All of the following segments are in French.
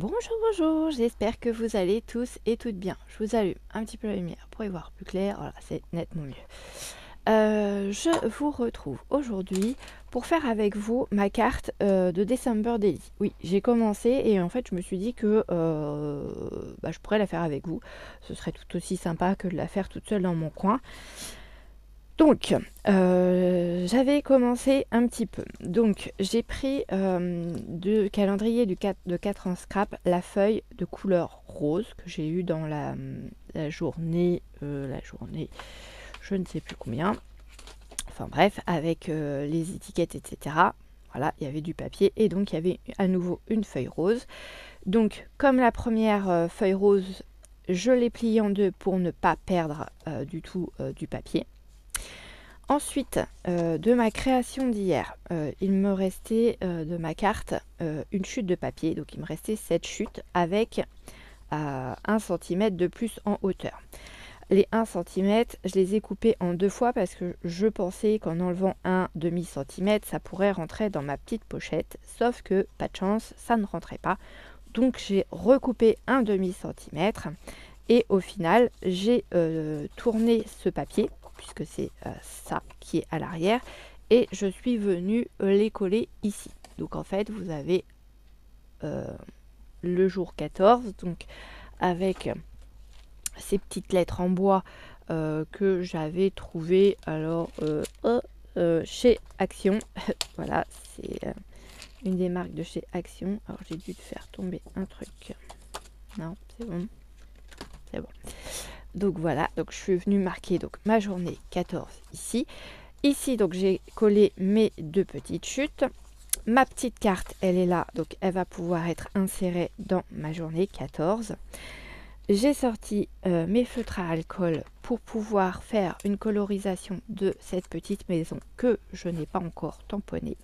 Bonjour, bonjour, j'espère que vous allez tous et toutes bien. Je vous allume un petit peu la lumière pour y voir plus clair, voilà, c'est nettement mieux. Je vous retrouve aujourd'hui pour faire avec vous ma carte de December Daily. Oui, j'ai commencé et en fait je me suis dit que je pourrais la faire avec vous. Ce serait tout aussi sympa que de la faire toute seule dans mon coin. Donc, j'avais commencé un petit peu. Donc, j'ai pris de calendrier de 4 en scrap la feuille de couleur rose que j'ai eue dans la journée, je ne sais plus combien. Enfin bref, avec les étiquettes, etc. Voilà, il y avait du papier et donc il y avait à nouveau une feuille rose. Donc, comme la première feuille rose, je l'ai pliée en deux pour ne pas perdre du tout du papier. Ensuite, de ma création d'hier, il me restait de ma carte une chute de papier. Donc il me restait 7 chutes avec 1 cm de plus en hauteur. Les 1 cm, je les ai coupées en 2 fois parce que je pensais qu'en enlevant un demi-centimètre, ça pourrait rentrer dans ma petite pochette. Sauf que, pas de chance, ça ne rentrait pas. Donc j'ai recoupé un demi-centimètre. Et au final, j'ai tourné ce papier, puisque c'est ça qui est à l'arrière, et je suis venue les coller ici. Donc en fait, vous avez le jour 14, donc avec ces petites lettres en bois que j'avais trouvées chez Action. Voilà, c'est une des marques de chez Action. Alors j'ai dû faire tomber un truc. Non, c'est bon. C'est bon. Donc voilà, donc je suis venue marquer donc ma journée 14 ici. Ici, donc j'ai collé mes 2 petites chutes. Ma petite carte, elle est là, donc elle va pouvoir être insérée dans ma journée 14. J'ai sorti mes feutres à alcool pour pouvoir faire une colorisation de cette petite maison que je n'ai pas encore tamponnée.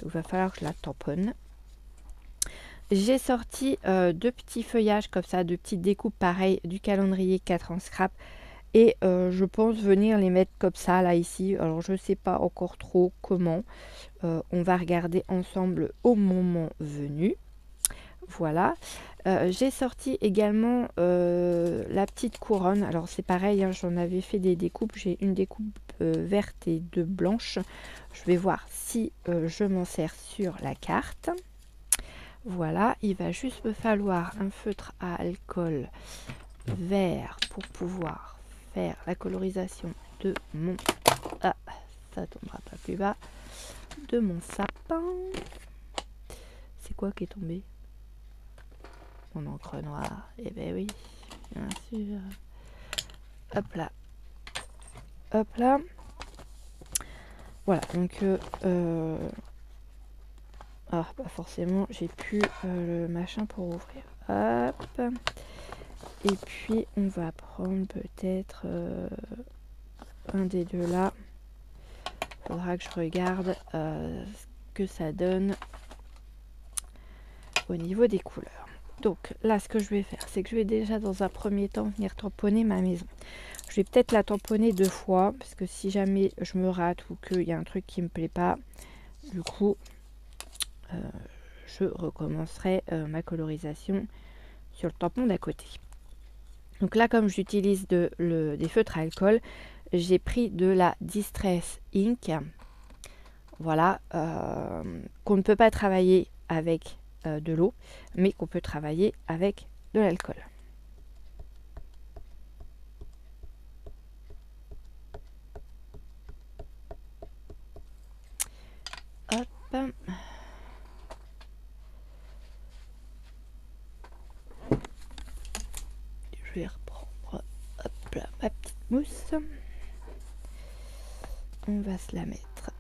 Donc il va falloir que je la tamponne. J'ai sorti 2 petits feuillages comme ça, 2 petites découpes pareilles du calendrier 4 en scrap. Et je pense venir les mettre comme ça, là, ici. Alors, je ne sais pas encore trop comment. On va regarder ensemble au moment venu. Voilà. J'ai sorti également la petite couronne. Alors, c'est pareil, hein, j'en avais fait des découpes. J'ai une découpe verte et 2 blanches. Je vais voir si je m'en sers sur la carte. Voilà, il va juste me falloir un feutre à alcool vert pour pouvoir faire la colorisation de mon... Ah, ça tombera pas plus bas. De mon sapin. C'est quoi qui est tombé? Mon encre noire. Eh ben oui, bien sûr. Hop là. Hop là. Voilà, donc... Ah, bah forcément, j'ai plus le machin pour ouvrir. Hop. Et puis, on va prendre peut-être un des deux là. Faudra que je regarde ce que ça donne au niveau des couleurs. Donc là, ce que je vais faire, c'est que je vais déjà dans un premier temps venir tamponner ma maison. Je vais peut-être la tamponner 2 fois, parce que si jamais je me rate ou qu'il y a un truc qui me plaît pas, du coup... je recommencerai ma colorisation sur le tampon d'à côté. Donc là, comme j'utilise des feutres à alcool, j'ai pris de la Distress Ink. Voilà, qu'on ne peut pas travailler avec de l'eau, mais qu'on peut travailler avec de l'alcool. Hop. Je vais reprendre hop là, ma petite mousse. On va se la mettre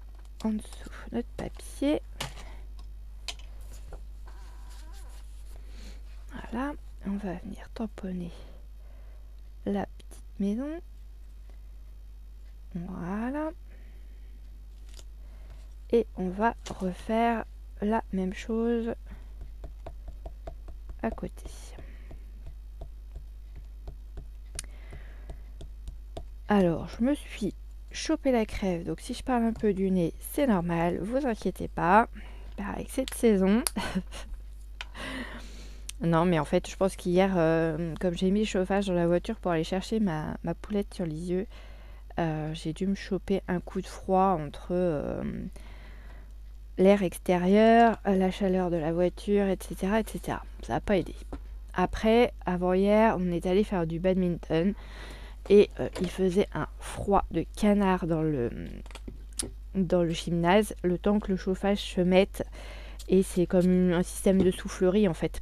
en dessous notre papier. Voilà, on va venir tamponner la petite maison. Voilà. Et on va refaire la même chose à côté. Alors, je me suis chopé la crève, donc si je parle un peu du nez, c'est normal, vous inquiétez pas. Pareil que cette saison. Non, mais en fait, je pense qu'hier, comme j'ai mis le chauffage dans la voiture pour aller chercher ma poulette sur les yeux, j'ai dû me choper un coup de froid entre l'air extérieur, la chaleur de la voiture, etc., etc. Ça n'a pas aidé. Après, avant-hier, on est allé faire du badminton et il faisait un froid de canard dans le gymnase, le temps que le chauffage se mette. Et c'est comme un système de soufflerie en fait.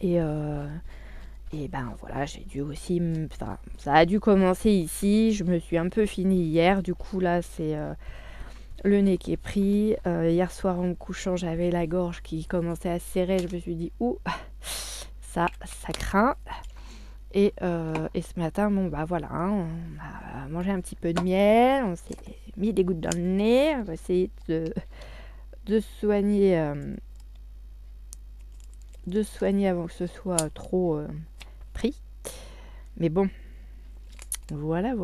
Et ben voilà, j'ai dû aussi... Enfin, ça a dû commencer ici. Je me suis un peu fini hier. Du coup, là, c'est le nez qui est pris. Hier soir, en me couchant, j'avais la gorge qui commençait à se serrer. Je me suis dit, ouh, ça craint. Et ce matin, bon, bah voilà, hein, on a mangé un petit peu de miel. On s'est mis des gouttes dans le nez. On va essayer de soigner... de soigner avant que ce soit trop pris. Mais bon, voilà.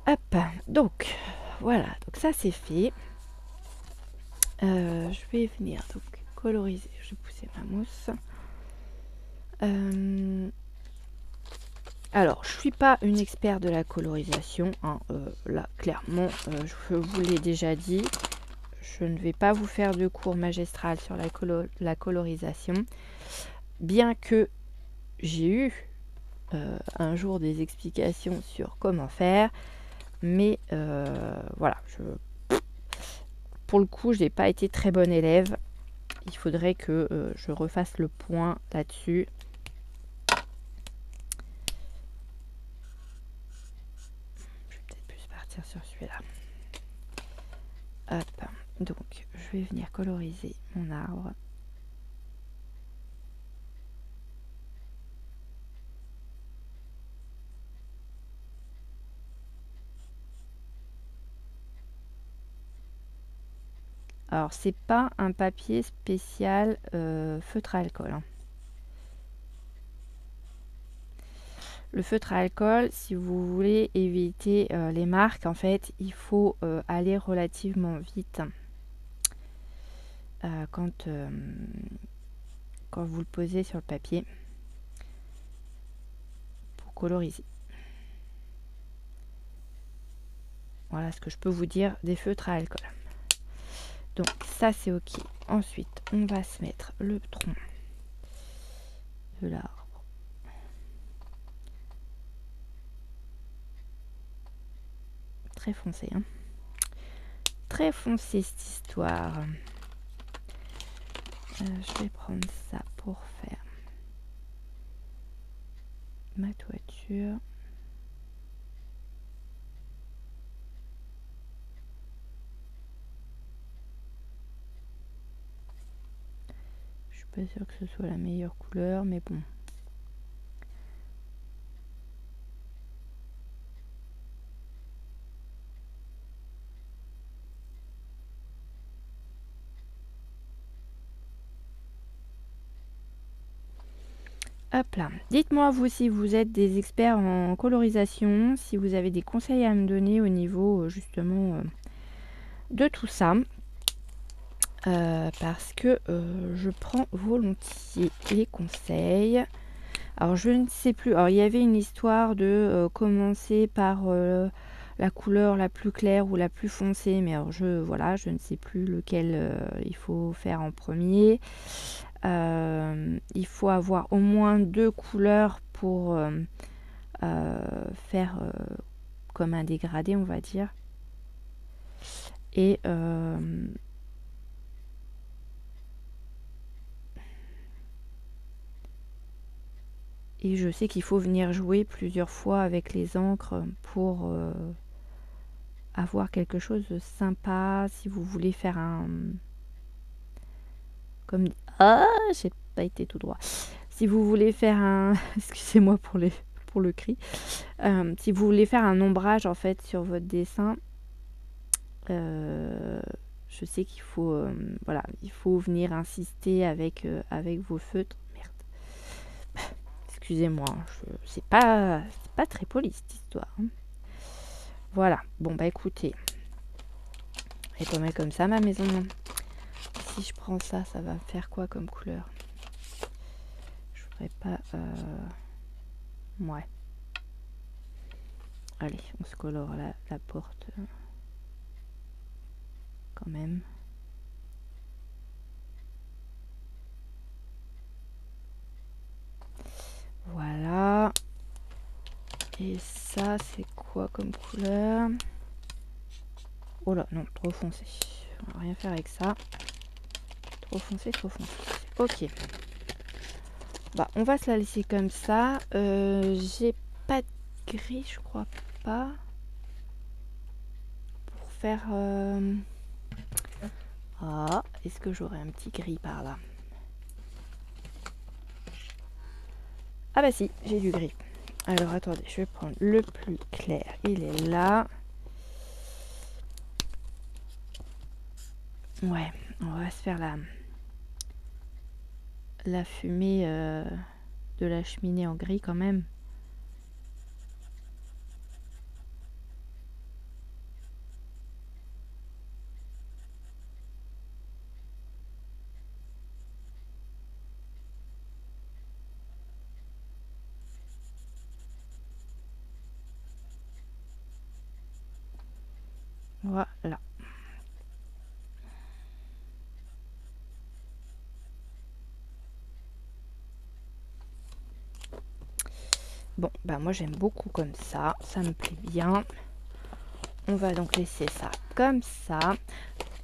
Hop, donc, voilà. Donc ça, c'est fait. Je vais venir donc coloriser. Je vais pousser ma mousse. Alors, je suis pas une experte de la colorisation. Hein, là, clairement, je vous l'ai déjà dit. Je ne vais pas vous faire de cours magistral sur la colorisation. Bien que j'ai eu un jour des explications sur comment faire. Mais voilà, pour le coup, je n'ai pas été très bonne élève. Il faudrait que je refasse le point là-dessus. Je vais peut-être plus partir sur celui-là. Hop, donc je vais venir coloriser mon arbre. Alors, c'est pas un papier spécial feutre à alcool. Hein. Le feutre à alcool, si vous voulez éviter les marques, en fait, il faut aller relativement vite quand vous le posez sur le papier pour coloriser. Voilà ce que je peux vous dire des feutres à alcool. Donc ça c'est ok. Ensuite on va se mettre le tronc de l'arbre. Très foncé, hein. Très foncé cette histoire. Je vais prendre ça pour faire ma toiture. Je suis pas sûre que ce soit la meilleure couleur, mais bon. Hop là. Dites-moi vous si vous êtes des experts en colorisation, si vous avez des conseils à me donner au niveau justement de tout ça. Parce que je prends volontiers les conseils. Alors je ne sais plus. Alors il y avait une histoire de commencer par la couleur la plus claire ou la plus foncée, mais alors je ne sais plus lequel il faut faire en premier. Il faut avoir au moins 2 couleurs pour faire comme un dégradé, on va dire. Et je sais qu'il faut venir jouer plusieurs fois avec les encres pour avoir quelque chose de sympa. Si vous voulez faire un... Comme... Ah, j'ai pas été tout droit. Si vous voulez faire un... Excusez-moi pour le cri. Si vous voulez faire un ombrage en fait sur votre dessin, je sais qu'il faut... voilà, il faut venir insister avec vos feutres. Excusez-moi, c'est pas très poli cette histoire. Hein. Voilà, bon bah écoutez, elle est pas mal comme ça ma maison. si je prends ça, ça va faire quoi comme couleur? Je voudrais pas... Ouais. Allez, on se colore la porte. Quand même. Voilà. Et ça, c'est quoi comme couleur? Oh là, non, trop foncé. On va rien faire avec ça. Trop foncé, trop foncé. Ok. Bah, on va se la laisser comme ça. J'ai pas de gris, je crois pas. Pour faire... Ah, est-ce que j'aurai un petit gris par là? Ah bah si, j'ai du gris. Alors attendez, je vais prendre le plus clair. Il est là. Ouais, on va se faire la fumée de la cheminée en gris quand même. Voilà. Bon, bah moi j'aime beaucoup comme ça me plaît bien. On va donc laisser ça comme ça.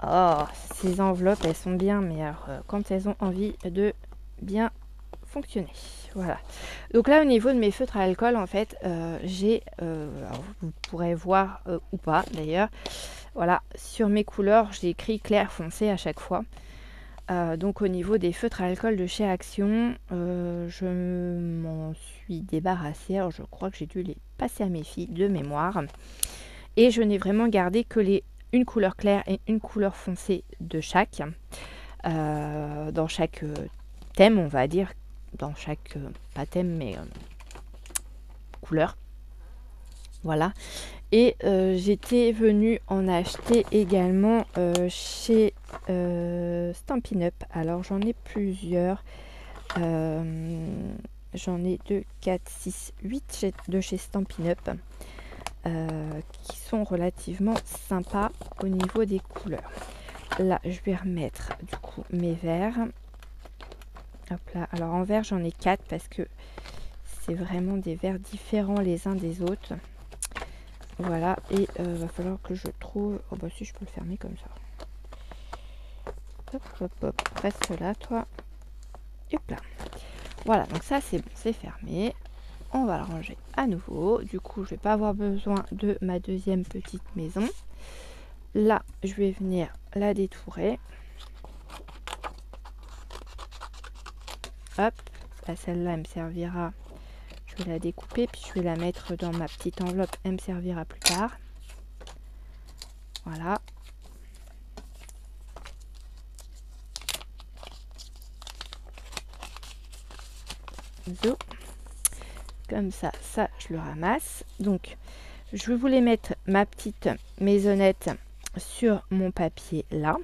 Oh, ces enveloppes, elles sont bien, mais alors, quand elles ont envie de bien fonctionner. Voilà. Donc là, au niveau de mes feutres à alcool, en fait, j'ai, vous pourrez voir ou pas d'ailleurs, voilà, sur mes couleurs, j'ai écrit clair foncé à chaque fois. Donc au niveau des feutres à alcool de chez Action, je m'en suis débarrassée. Alors je crois que j'ai dû les passer à mes filles de mémoire. Et je n'ai vraiment gardé que une couleur claire et une couleur foncée de chaque. Dans chaque thème, on va dire. Dans chaque, pas thème, mais couleur. Voilà. Et j'étais venue en acheter également chez Stampin' Up. Alors j'en ai plusieurs. J'en ai 2, 4, 6, 8 de chez Stampin' Up. Qui sont relativement sympas au niveau des couleurs. Là, je vais remettre du coup mes verres. Hop là. Alors en vert, j'en ai 4 parce que c'est vraiment des verres différents les uns des autres. Voilà, et va falloir que je trouve... Oh bah si, je peux le fermer comme ça. Hop, hop, hop. Reste là, toi. Hop là. Voilà, donc ça c'est bon, c'est fermé. On va le ranger à nouveau. Du coup, je vais pas avoir besoin de ma deuxième petite maison. Là, je vais venir la détourer. Hop, bah, celle-là, elle me servira. Je vais la découper, puis je vais la mettre dans ma petite enveloppe. Elle me servira plus tard. Voilà. Zo. Comme ça, ça, je le ramasse. Donc, je voulais mettre ma petite maisonnette sur mon papier là.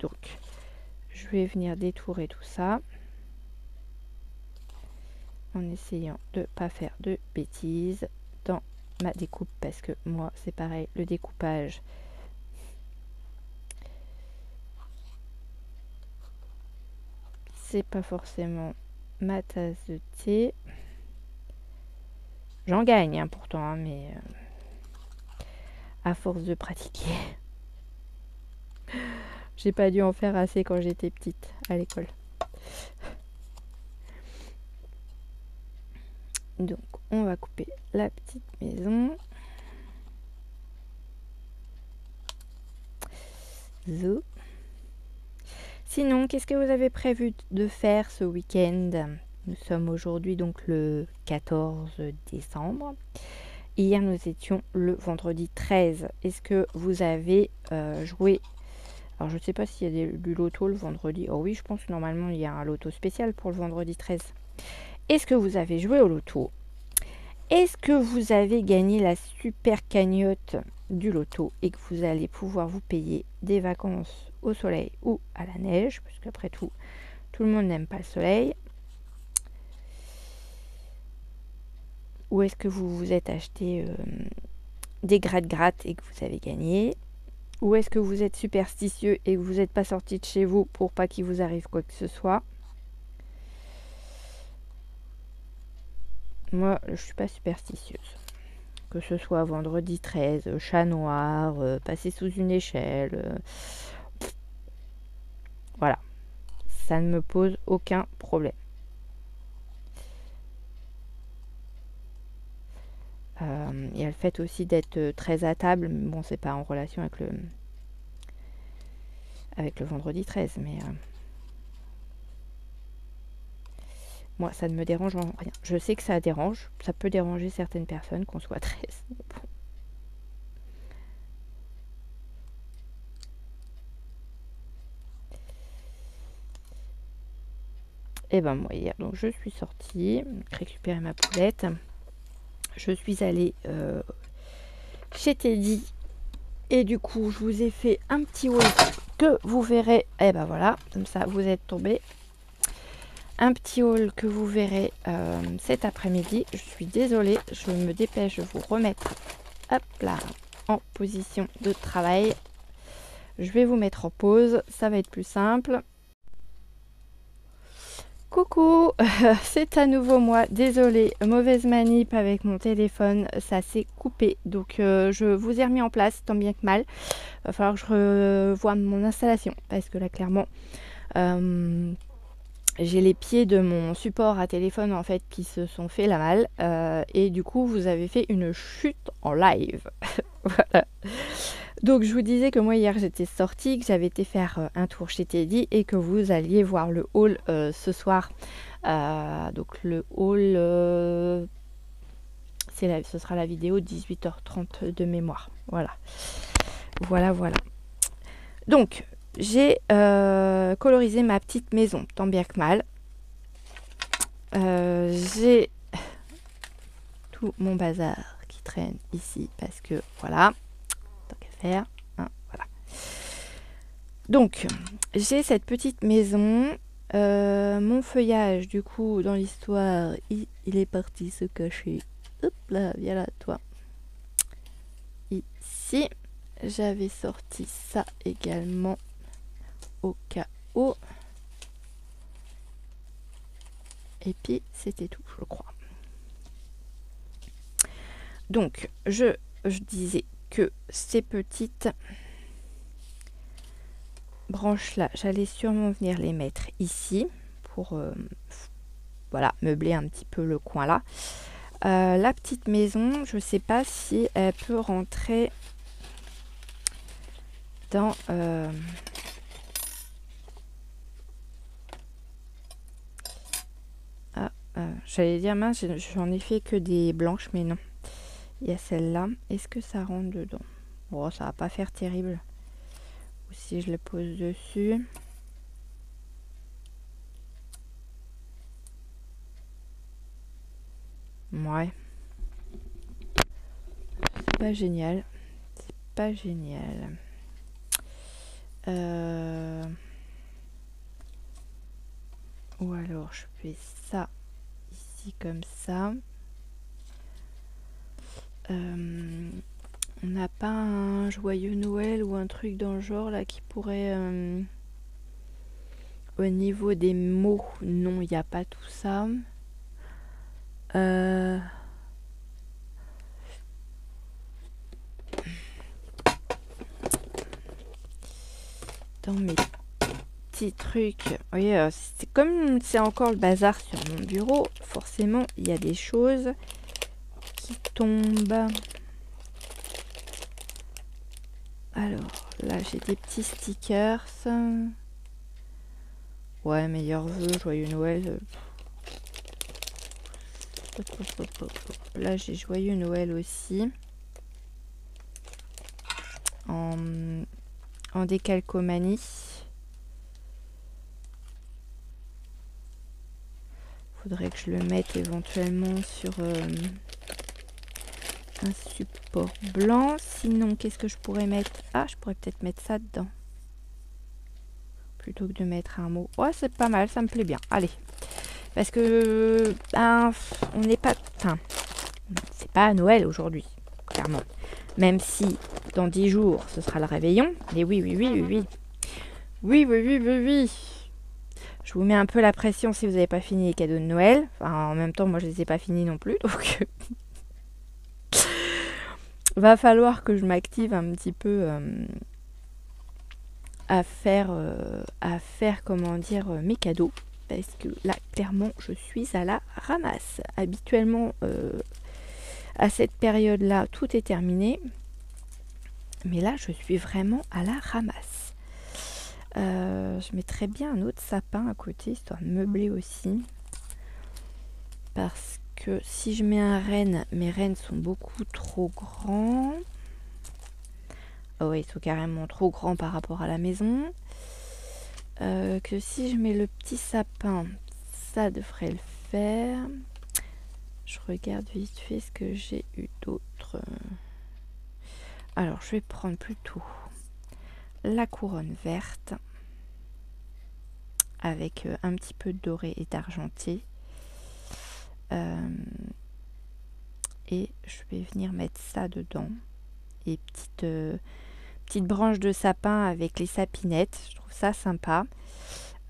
Donc, je vais venir détourer tout ça. En essayant de ne pas faire de bêtises dans ma découpe, parce que moi c'est pareil, le découpage c'est pas forcément ma tasse de thé. J'en gagne hein, pourtant hein, mais à force de pratiquer j'ai pas dû en faire assez quand j'étais petite à l'école. Donc on va couper la petite maison. Zo. Sinon, qu'est-ce que vous avez prévu de faire ce week-end? Nous sommes aujourd'hui donc le 14 décembre. Hier, nous étions le vendredi 13. Est-ce que vous avez joué? Alors, je ne sais pas s'il y a du loto le vendredi. Oh oui, je pense que normalement, il y a un loto spécial pour le vendredi 13. Est-ce que vous avez joué au loto? Est-ce que vous avez gagné la super cagnotte du loto et que vous allez pouvoir vous payer des vacances au soleil ou à la neige, parce qu'après tout le monde n'aime pas le soleil. Ou est-ce que vous vous êtes acheté des gratte-gratte et que vous avez gagné? Ou est-ce que vous êtes superstitieux et que vous n'êtes pas sorti de chez vous pour pas qu'il vous arrive quoi que ce soit? Moi, je suis pas superstitieuse. Que ce soit vendredi 13, chat noir, passer sous une échelle, voilà. Ça ne me pose aucun problème. Il y a le fait aussi d'être très à table, mais bon, c'est pas en relation avec le vendredi 13, mais moi, ça ne me dérange en rien. Je sais que ça dérange, ça peut déranger certaines personnes qu'on soit 13. Mais bon. Et ben moi hier, donc je suis sortie récupérer ma poulette. Je suis allée chez Teddy et du coup je vous ai fait un petit haul que vous verrez. Et ben voilà, comme ça vous êtes tombés. Un petit haul que vous verrez cet après-midi. Je suis désolée, je me dépêche de vous remettre hop là en position de travail. Je vais vous mettre en pause, ça va être plus simple. Coucou, c'est à nouveau moi, désolée, mauvaise manip avec mon téléphone, ça s'est coupé, donc je vous ai remis en place tant bien que mal. Va falloir que je revoie mon installation, parce que là clairement j'ai les pieds de mon support à téléphone en fait qui se sont fait la malle, et du coup vous avez fait une chute en live. Voilà. Donc je vous disais que moi hier j'étais sortie, que j'avais été faire un tour chez Teddy et que vous alliez voir le haul ce soir. Donc le haul, ce sera la vidéo 18h30 de mémoire. Voilà. Voilà. Donc j'ai colorisé ma petite maison, tant bien que mal. J'ai tout mon bazar qui traîne ici parce que voilà. Faire, hein, voilà. Donc j'ai cette petite maison, mon feuillage du coup dans l'histoire il est parti se cacher, hop là, viens là toi, ici. J'avais sorti ça également au cas où, et puis c'était tout je crois. Donc je disais que ces petites branches là, j'allais sûrement venir les mettre ici pour voilà, meubler un petit peu le coin là. La petite maison, je sais pas si elle peut rentrer dans j'allais dire mince, j'en ai fait que des blanches, mais non. Il y a celle-là. Est-ce que ça rentre dedans? Bon, ça va pas faire terrible. Ou si je le pose dessus. Ouais. C'est pas génial. C'est pas génial. Ou alors je fais ça ici comme ça. On n'a pas un joyeux Noël ou un truc dans le genre là qui pourrait au niveau des mots? Non, il n'y a pas tout ça. Dans mes petits trucs, oui, c'est comme c'est encore le bazar sur mon bureau, forcément il y a des choses qui tombent. Alors là j'ai des petits stickers. Ouais, meilleurs vœux, joyeux Noël. Là j'ai joyeux Noël aussi en décalcomanie. Faudrait que je le mette éventuellement sur un support blanc. Sinon qu'est-ce que je pourrais mettre? Ah, je pourrais peut-être mettre ça dedans. plutôt que de mettre un mot. Ouais, c'est pas mal, ça me plaît bien. Allez. Parce que on n'est pas... Enfin, c'est pas à Noël aujourd'hui, clairement. Même si dans 10 jours, ce sera le réveillon. Mais oui, oui, oui, oui, oui. Oui, oui, oui, oui, oui. Je vous mets un peu la pression si vous n'avez pas fini les cadeaux de Noël. Enfin, en même temps, moi, je les ai pas finis non plus. Donc, va falloir que je m'active un petit peu à faire, comment dire, mes cadeaux. Parce que là, clairement, je suis à la ramasse. Habituellement, à cette période-là, tout est terminé. Mais là, je suis vraiment à la ramasse. Je mettrais bien un autre sapin à côté, histoire de meubler aussi. Parce que si je mets un renne, mes rennes sont beaucoup trop grands. Oh oui, ils sont carrément trop grands par rapport à la maison. Que si je mets le petit sapin, ça devrait le faire. Je regarde vite fait ce que j'ai eu d'autre. Alors, je vais prendre plutôt la couronne verte avec un petit peu de doré et d'argenté. Et je vais venir mettre ça dedans. Et petite branche de sapin avec les sapinettes. Je trouve ça sympa.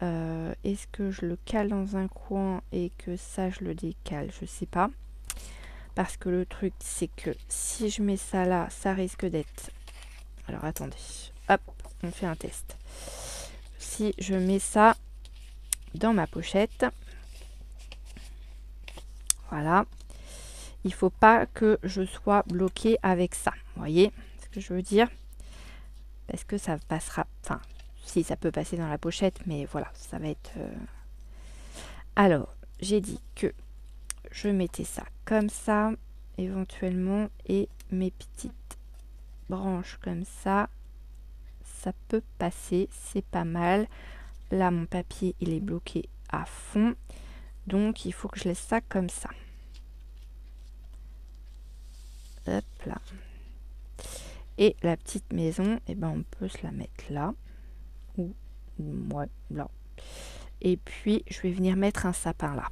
Est-ce que je le cale dans un coin et que ça je le décale? Je sais pas. Parce que le truc c'est que si je mets ça là, ça risque d'être... Alors attendez. Hop, on fait un test. Si je mets ça dans ma pochette. Voilà. Il faut pas que je sois bloquée avec ça. Vous voyez ce que je veux dire? Parce que ça passera... Enfin, si ça peut passer dans la pochette, mais voilà, ça va être... Alors, j'ai dit que je mettais ça comme ça, éventuellement, et mes petites branches comme ça, ça peut passer, c'est pas mal. Là, mon papier, il est bloqué à fond, donc il faut que je laisse ça comme ça. Hop là. Et la petite maison, eh ben, on peut se la mettre là, ou ouais, là. Et puis, je vais venir mettre un sapin là.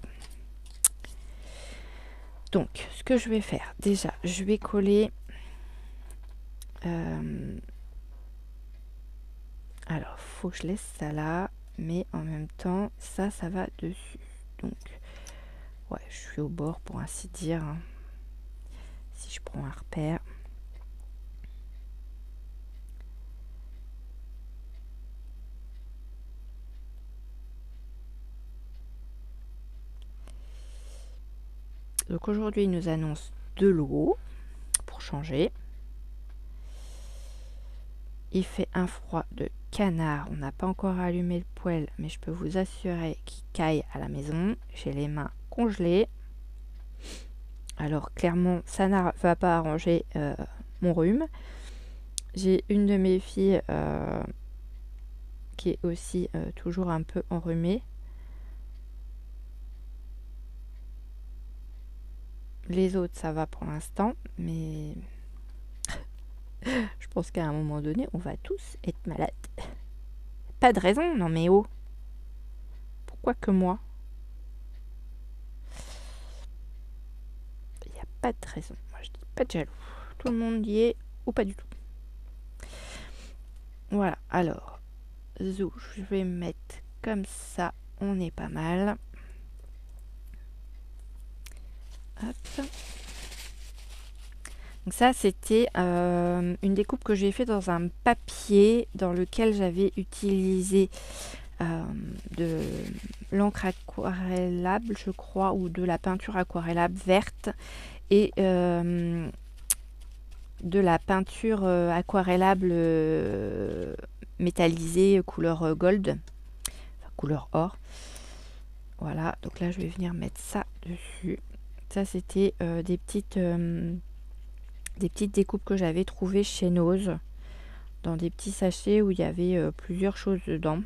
Donc, ce que je vais faire, déjà, je vais coller... alors, faut que je laisse ça là, mais en même temps, ça va dessus. Donc, ouais, je suis au bord pour ainsi dire. Hein. Si je prends un repère. Donc aujourd'hui, il nous annonce de l'eau pour changer. Il fait un froid de canard. On n'a pas encore allumé le poêle, mais je peux vous assurer qu'il caille à la maison. J'ai les mains congelées. Alors clairement, ça ne va pas arranger mon rhume. J'ai une de mes filles qui est aussi toujours un peu enrhumée. Les autres, ça va pour l'instant, mais je pense qu'à un moment donné, on va tous être malades. Pas de raison, non mais oh. Pourquoi que moi? Il n'y a pas de raison. Moi, je dis pas de jaloux. Tout le monde y est ou pas du tout. Voilà, alors, zou, je vais mettre comme ça. On est pas mal. Hop. Donc ça, c'était une découpe que j'ai fait dans un papier dans lequel j'avais utilisé de l'encre aquarellable, je crois, ou de la peinture aquarellable verte et de la peinture aquarellable métallisée couleur gold, enfin, couleur or. Voilà, donc là, je vais venir mettre ça dessus. Ça, c'était des petites découpes que j'avais trouvées chez Nose dans des petits sachets où il y avait plusieurs choses dedans.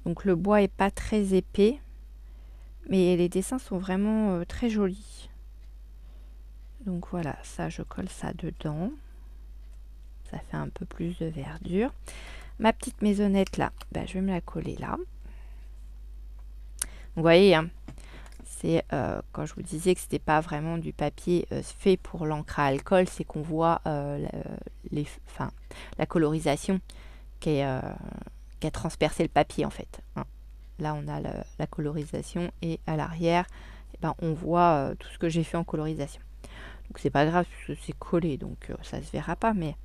Donc le bois est pas très épais, mais les dessins sont vraiment très jolis. Donc voilà, ça je colle ça dedans. Ça fait un peu plus de verdure. ma petite maisonnette là, bah, je vais me la coller là. Vous voyez, hein, c'est quand je vous disais que c'était pas vraiment du papier fait pour l'encre à alcool, c'est qu'on voit la colorisation qui a transpercé le papier en fait. Hein. Là, on a la colorisation et à l'arrière, eh ben, on voit tout ce que j'ai fait en colorisation. Donc c'est pas grave parce que c'est collé, donc ça se verra pas, mais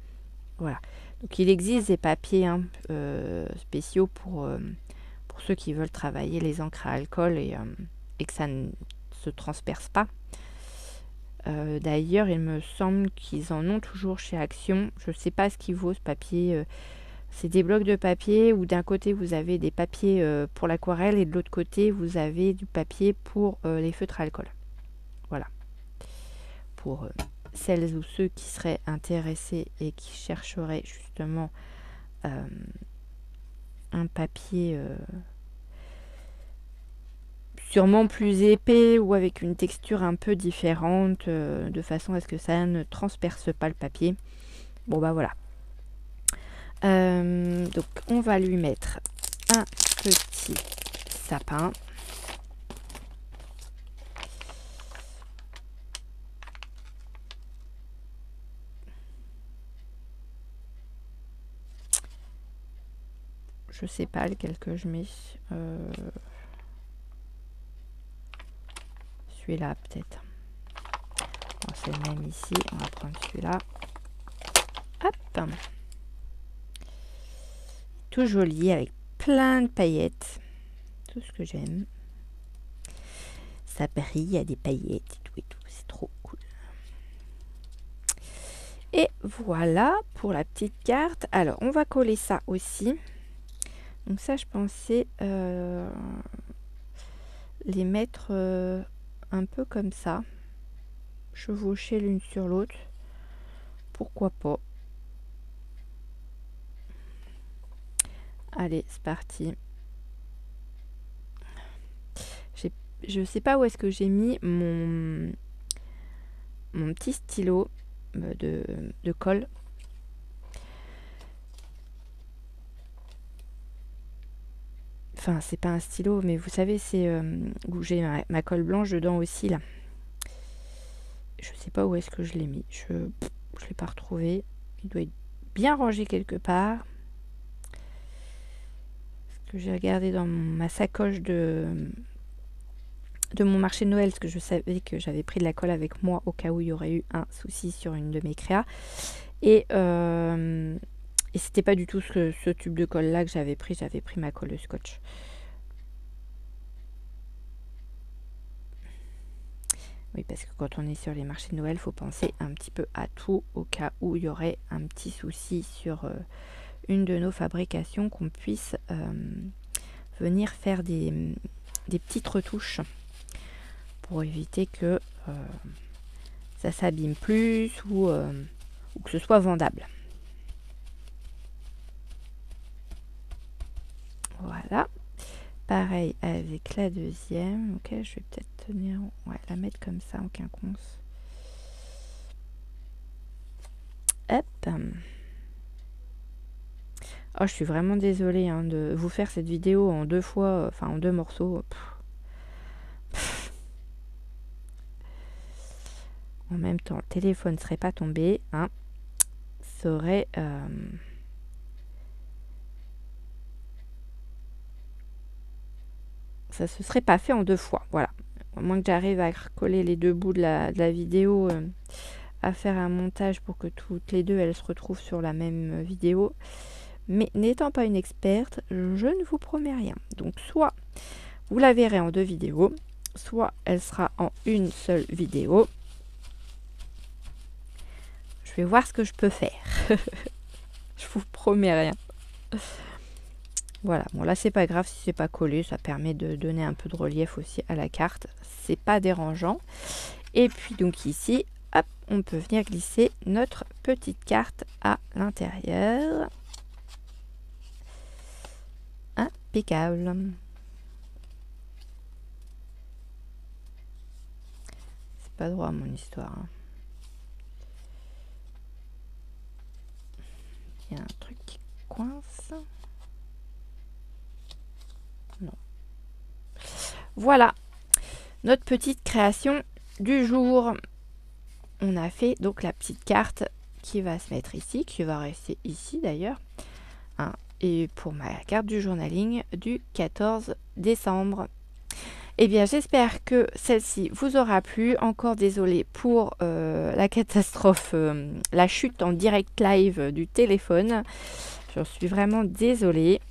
voilà. Donc il existe des papiers hein, spéciaux pour ceux qui veulent travailler les encres à alcool et que ça ne se transperce pas. D'ailleurs, il me semble qu'ils en ont toujours chez Action. Je ne sais pas ce qu'il vaut ce papier. C'est des blocs de papier où d'un côté vous avez des papiers pour l'aquarelle et de l'autre côté vous avez du papier pour les feutres à alcool. Voilà. Pour celles ou ceux qui seraient intéressés et qui chercheraient justement un papier sûrement plus épais ou avec une texture un peu différente de façon à ce que ça ne transperce pas le papier. Bon bah voilà. Donc on va lui mettre un petit sapin. Je sais pas lequel que je mets. Celui-là peut-être. Bon, c'est le même ici. On va prendre celui-là. Hop. Tout joli avec plein de paillettes. Tout ce que j'aime. Ça brille, il y a des paillettes et tout. C'est trop cool. Et voilà pour la petite carte. Alors, on va coller ça aussi. Donc ça, je pensais les mettre un peu comme ça. Chevaucher l'une sur l'autre. Pourquoi pas. Allez, c'est parti. Je sais pas où est-ce que j'ai mis mon petit stylo de colle. Enfin, c'est pas un stylo, mais vous savez, c'est où j'ai ma colle blanche dedans aussi, là. Je sais pas où est-ce que je l'ai mis. Je l'ai pas retrouvé. Il doit être bien rangé quelque part. Parce que j'ai regardé dans ma sacoche de mon marché de Noël, parce que je savais que j'avais pris de la colle avec moi au cas où il y aurait eu un souci sur une de mes créas. Et c'était pas du tout ce tube de colle là que j'avais pris ma colle de scotch. Oui, parce que quand on est sur les marchés de Noël, il faut penser un petit peu à tout au cas où il y aurait un petit souci sur une de nos fabrications, qu'on puisse venir faire des petites retouches pour éviter que ça s'abîme plus ou que ce soit vendable. Voilà. Pareil avec la deuxième. Ok, je vais peut-être tenir... Ouais, la mettre comme ça en quinconce. Hop. Oh, je suis vraiment désolée hein, de vous faire cette vidéo en deux fois, enfin en deux morceaux. En même temps, le téléphone ne serait pas tombé. Hein. Ça aurait... ça se serait pas fait en deux fois. Voilà. À moins que j'arrive à recoller les deux bouts de la vidéo, à faire un montage pour que toutes les deux elles se retrouvent sur la même vidéo. Mais n'étant pas une experte, je ne vous promets rien. Donc soit vous la verrez en deux vidéos, soit elle sera en une seule vidéo. Je vais voir ce que je peux faire. Je vous promets rien. Voilà, bon là c'est pas grave si c'est pas collé, ça permet de donner un peu de relief aussi à la carte, c'est pas dérangeant. Et puis donc ici, hop, on peut venir glisser notre petite carte à l'intérieur. Impeccable. C'est pas droit mon histoire. Hein. Il y a un truc qui coince. Non. Voilà, notre petite création du jour. On a fait donc la petite carte qui va se mettre ici, qui va rester ici d'ailleurs. Hein, et pour ma carte du journaling du 14 décembre. Eh bien, j'espère que celle-ci vous aura plu. Encore désolée pour la catastrophe, la chute en direct live du téléphone. J'en suis vraiment désolée.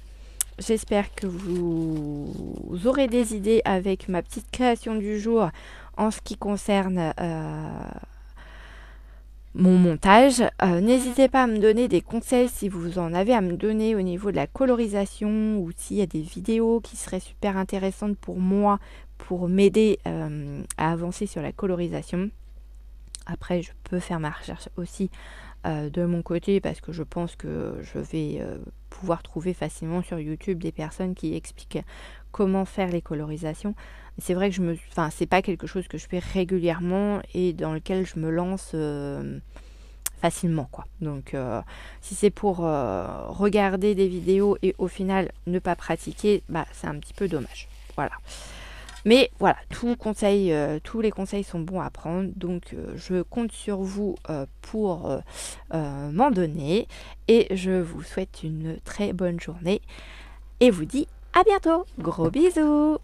J'espère que vous aurez des idées avec ma petite création du jour en ce qui concerne mon montage. N'hésitez pas à me donner des conseils si vous en avez à me donner au niveau de la colorisation ou s'il y a des vidéos qui seraient super intéressantes pour moi pour m'aider à avancer sur la colorisation. Après, je peux faire ma recherche aussi de mon côté parce que je pense que je vais pouvoir trouver facilement sur YouTube des personnes qui expliquent comment faire les colorisations. C'est vrai que c'est pas quelque chose que je fais régulièrement et dans lequel je me lance facilement, quoi. Donc si c'est pour regarder des vidéos et au final ne pas pratiquer, c'est un petit peu dommage. Voilà. Mais voilà, tous les conseils sont bons à prendre, donc je compte sur vous pour m'en donner et je vous souhaite une très bonne journée et vous dis à bientôt. Gros bisous.